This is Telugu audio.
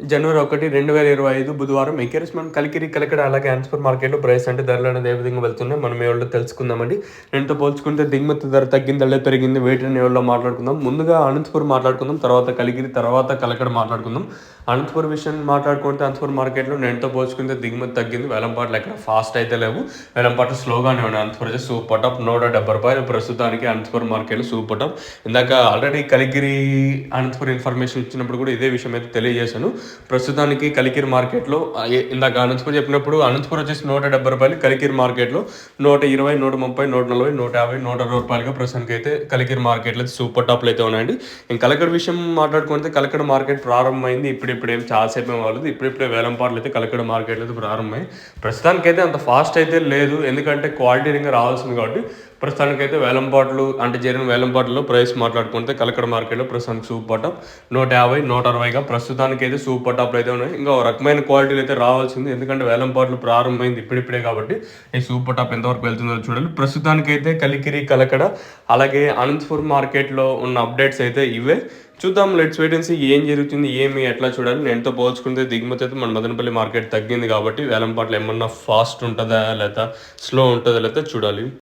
జనవరి 1, 2025 బుధవారం ఎకర్స్ మనం కలికిరి, కలకడ అలాగే అనంతపురం మార్కెట్‌లో ప్రైస్ అంటే ధరలు అనేది ఏ విధంగా వెళ్తున్నాయి మనం ఈ వీడియోలో తెలుసుకుందామండి. దీంతో పోల్చుకుంటే దిగుమతి ధర తగ్గిందా లేదా పెరిగింది వేటిని ఈ వీడియోలో మాట్లాడుకుందాం. ముందుగా అనంతపురం మాట్లాడుకుందాం, తర్వాత కలికిరి, తర్వాత కలకడ మాట్లాడుకుందాం. అనంతపురం విషయం మాట్లాడుకుంటే అనంతపురం మార్కెట్‌లో నేటితో పోల్చుకుంటే దిగుమతి తగ్గింది. వేలంపాట్లు ఎక్కడ ఫాస్ట్ అయితే లేవు. వేలంపాట్లు స్లోగానే ఉన్నాయి. అనంతపురం సూపర్ టాప్ ₹170 ప్రస్తుతానికి అనంతపురం మార్కెట్‌లో సూపర్ టాప్. ఇందాక ఆల్రెడీ కలికిరి, అనంతపురం ఇన్ఫర్మేషన్ ఇచ్చినప్పుడు కూడా ఇదే విషయం అయితే తెలియజేశాను. ప్రస్తుతానికి కలికిరి మార్కెట్‌లో ఇందాక అనంతపురం చెప్పినప్పుడు అనంతపురం వచ్చేసి ₹170, కలికిరి మార్కెట్‌లో 120, 130, 140, 150, ₹160గా ప్రస్తుతానికైతే కలికిరి మార్కెట్‌లో సూపర్ టాప్‌లు అయితే ఉన్నాయండి. ఇంక కలకడ విషయం మాట్లాడుకుంటే కలకడ మార్కెట్ ప్రారంభమైంది. ఇప్పుడేం చాలా సేపు ఏం అవ్వలేదు. ఇప్పుడిప్పుడే వేలంపాట్లు అయితే కలకడ మార్కెట్‌లో అయితే ప్రారంభమయ్యాయి. ప్రస్తుతానికైతే అంత ఫాస్ట్ అయితే లేదు. ఎందుకంటే క్వాలిటీ రింగ్ రావాల్సింది కాబట్టి ప్రస్తుతానికైతే వేలంపాట్లు అంటే జరిగిన వేలంపాట్లలో ప్రైస్ మాట్లాడుకుంటే కలకడ మార్కెట్‌లో ప్రస్తుతానికి సూపర్ టాప్ 150, 160గా ప్రస్తుతానికైతే సూపర్ టాప్‌లు అయితే ఉన్నాయి. ఇంకా రకమైన క్వాలిటీలు అయితే రావాల్సింది. ఎందుకంటే వేలంపాట్లు ప్రారంభమైంది ఇప్పుడిప్పుడే కాబట్టి ఈ సూపర్ టాప్ ఎంతవరకు వెళ్తుందో చూడాలి. ప్రస్తుతానికైతే కలికిరి, కలకడ అలాగే అనంతపురం మార్కెట్‌లో ఉన్న అప్డేట్స్ అయితే ఇవే. చూద్దాం, లెట్స్ వెయిట్ అండ్ సీ ఏం జరుగుతుంది, ఎట్లా చూడాలి. నేనుతో పోల్చుకుంటే దిగుమతి అయితే మన మదనపల్లి మార్కెట్ తగ్గింది కాబట్టి వేలంపాట్లు ఏమన్నా ఫాస్ట్ ఉంటుందా లేదా స్లో ఉంటుందా లేదా చూడాలి.